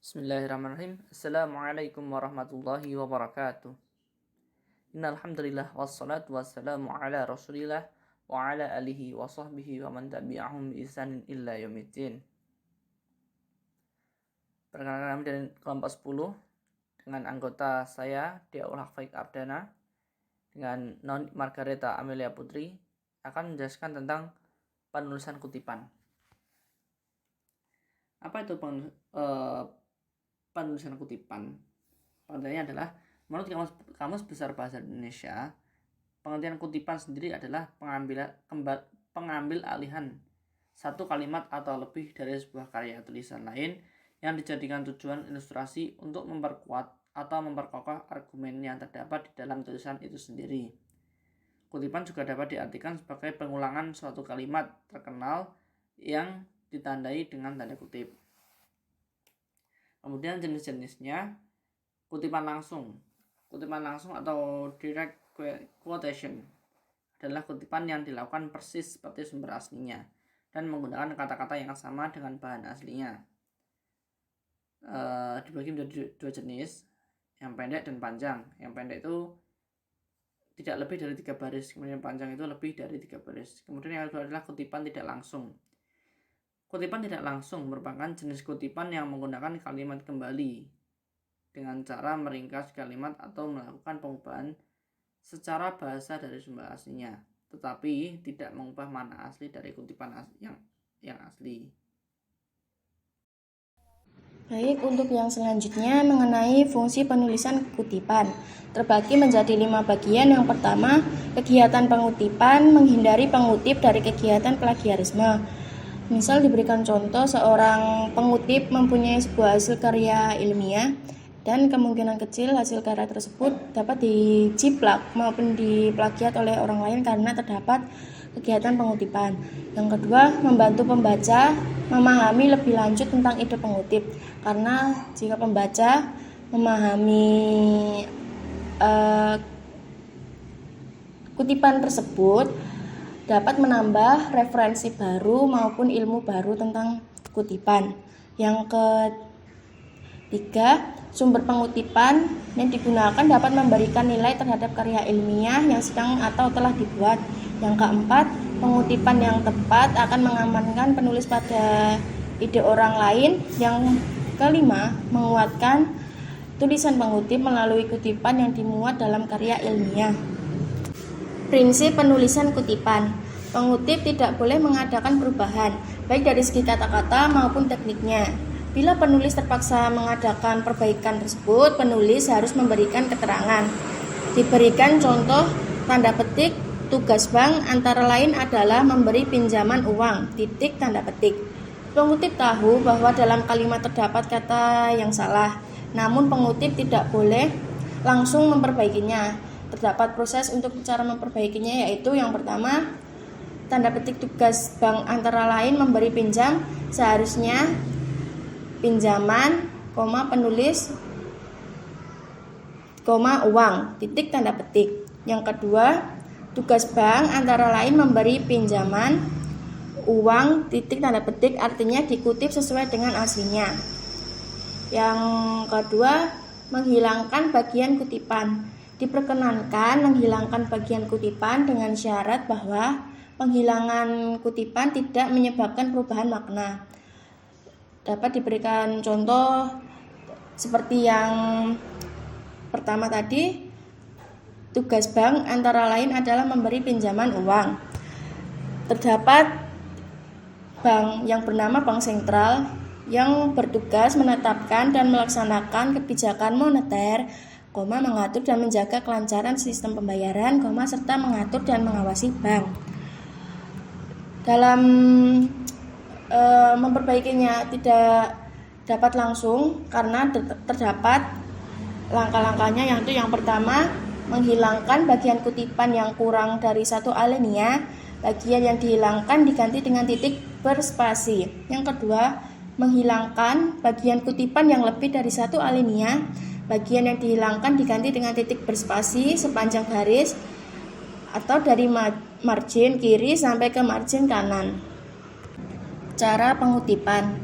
Bismillahirrahmanirrahim. Assalamualaikum warahmatullahi wabarakatuh. Innal hamdalillah wassalatu wassalamu ala Rasulillah wa ala alihi wa sahbihi wa man tabi'ahum bi ihsanin illa yaumiddin. Perkenalkan kami dari kelompok 10 dengan anggota saya Diaul Haqfaik Ardana dengan Non Margareta Amelia Putri akan menjelaskan tentang penulisan kutipan. Apa itu penulisan kutipan? Pengertiannya adalah, menurut Kamus Besar Bahasa Indonesia, pengertian kutipan sendiri adalah pengambil alihan satu kalimat atau lebih dari sebuah karya tulisan lain yang dijadikan tujuan ilustrasi untuk memperkuat atau memperkokoh argumen yang terdapat di dalam tulisan itu sendiri. Kutipan juga dapat diartikan sebagai pengulangan suatu kalimat terkenal yang ditandai dengan tanda kutip. Kemudian jenis-jenisnya, kutipan langsung. Kutipan langsung atau direct quotation adalah kutipan yang dilakukan persis seperti sumber aslinya dan menggunakan kata-kata yang sama dengan bahan aslinya. Dibagi menjadi dua jenis, yang pendek dan panjang. Yang pendek itu tidak lebih dari 3 baris, kemudian panjang itu lebih dari 3 baris. Kemudian yang kedua adalah kutipan tidak langsung. Kutipan tidak langsung merupakan jenis kutipan yang menggunakan kalimat kembali dengan cara meringkas kalimat atau melakukan pengubahan secara bahasa dari sumber aslinya, tetapi tidak mengubah makna asli dari kutipan yang asli. Baik, untuk yang selanjutnya mengenai fungsi penulisan kutipan, terbagi menjadi 5 bagian. Yang pertama, kegiatan pengutipan, menghindari pengutip dari kegiatan plagiarisme. Misal diberikan contoh, seorang pengutip mempunyai sebuah hasil karya ilmiah dan kemungkinan kecil hasil karya tersebut dapat dijiplak maupun diplagiat oleh orang lain karena terdapat kegiatan pengutipan. Yang kedua, membantu pembaca memahami lebih lanjut tentang ide pengutip, karena jika pembaca memahami kutipan tersebut dapat menambah referensi baru maupun ilmu baru tentang kutipan. Yang ketiga, sumber pengutipan yang digunakan dapat memberikan nilai terhadap karya ilmiah yang sedang atau telah dibuat. Yang keempat, pengutipan yang tepat akan mengamankan penulis pada ide orang lain. Yang kelima, menguatkan tulisan pengutip melalui kutipan yang dimuat dalam karya ilmiah. Prinsip penulisan kutipan. Pengutip tidak boleh mengadakan perubahan, baik dari segi kata-kata maupun tekniknya. Bila penulis terpaksa mengadakan perbaikan tersebut, penulis harus memberikan keterangan. Diberikan contoh tanda petik, tugas bank antara lain adalah memberi pinjaman uang, tanda petik. Pengutip tahu bahwa dalam kalimat terdapat kata yang salah, namun pengutip tidak boleh langsung memperbaikinya. Terdapat proses untuk cara memperbaikinya, yaitu yang pertama, tanda petik tugas bank antara lain memberi pinjam, seharusnya pinjaman, penulis, uang, tanda petik. Yang kedua, tugas bank antara lain memberi pinjaman, uang, tanda petik, artinya dikutip sesuai dengan aslinya. Yang kedua, menghilangkan bagian kutipan. Diperkenankan menghilangkan bagian kutipan dengan syarat bahwa penghilangan kutipan tidak menyebabkan perubahan makna. Dapat diberikan contoh seperti yang pertama tadi, tugas bank antara lain adalah memberi pinjaman uang. Terdapat bank yang bernama Bank Sentral yang bertugas menetapkan dan melaksanakan kebijakan moneter, mengatur dan menjaga kelancaran sistem pembayaran, serta mengatur dan mengawasi bank. Dalam memperbaikinya tidak dapat langsung karena terdapat langkah-langkahnya, yaitu yang pertama, menghilangkan bagian kutipan yang kurang dari 1 alinea. Bagian yang dihilangkan diganti dengan titik berspasi. Yang kedua, menghilangkan bagian kutipan yang lebih dari 1 alinea. Bagian yang dihilangkan diganti dengan titik berspasi sepanjang garis atau dari margin kiri sampai ke margin kanan. Cara pengutipan.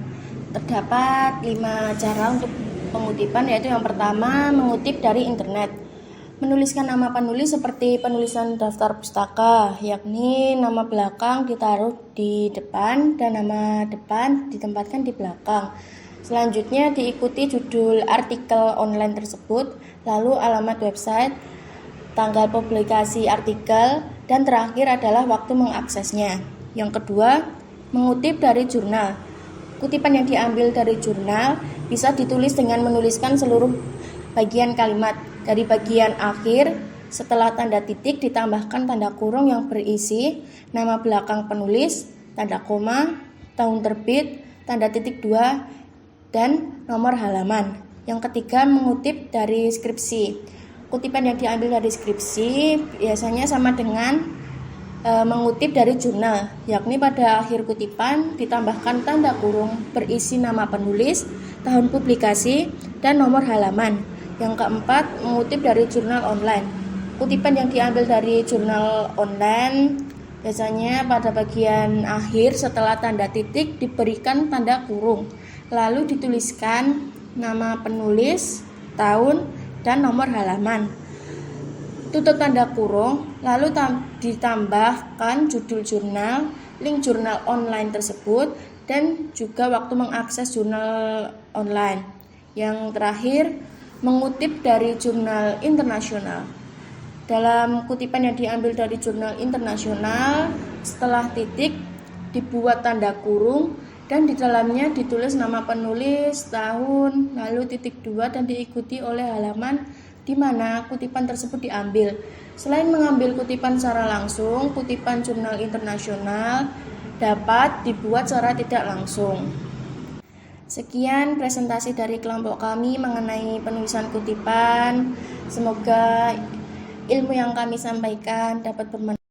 Terdapat 5 cara untuk pengutipan, yaitu yang pertama, mengutip dari internet. Menuliskan nama penulis seperti penulisan daftar pustaka, yakni nama belakang ditaruh di depan dan nama depan ditempatkan di belakang. Selanjutnya diikuti judul artikel online tersebut, lalu alamat website, tanggal publikasi artikel, dan terakhir adalah waktu mengaksesnya. Yang kedua, mengutip dari jurnal. Kutipan yang diambil dari jurnal bisa ditulis dengan menuliskan seluruh bagian kalimat. Dari bagian akhir, setelah tanda titik ditambahkan tanda kurung yang berisi nama belakang penulis, tanda koma, tahun terbit, tanda titik 2, dan nomor halaman. Yang ketiga, mengutip dari skripsi. Kutipan yang diambil dari skripsi biasanya sama dengan mengutip dari jurnal, yakni pada akhir kutipan ditambahkan tanda kurung berisi nama penulis, tahun publikasi, dan nomor halaman. Yang keempat, mengutip dari jurnal online. Kutipan yang diambil dari jurnal online biasanya pada bagian akhir setelah tanda titik diberikan tanda kurung, lalu dituliskan nama penulis, tahun, dan nomor halaman. Tutup tanda kurung, lalu ditambahkan judul jurnal, link jurnal online tersebut, dan juga waktu mengakses jurnal online. Yang terakhir, mengutip dari jurnal internasional. Dalam kutipan yang diambil dari jurnal internasional, setelah titik dibuat tanda kurung dan di dalamnya ditulis nama penulis, tahun, lalu titik 2 dan diikuti oleh halaman di mana kutipan tersebut diambil. Selain mengambil kutipan secara langsung, kutipan jurnal internasional dapat dibuat secara tidak langsung. Sekian presentasi dari kelompok kami mengenai penulisan kutipan. Semoga ilmu yang kami sampaikan dapat bermanfaat.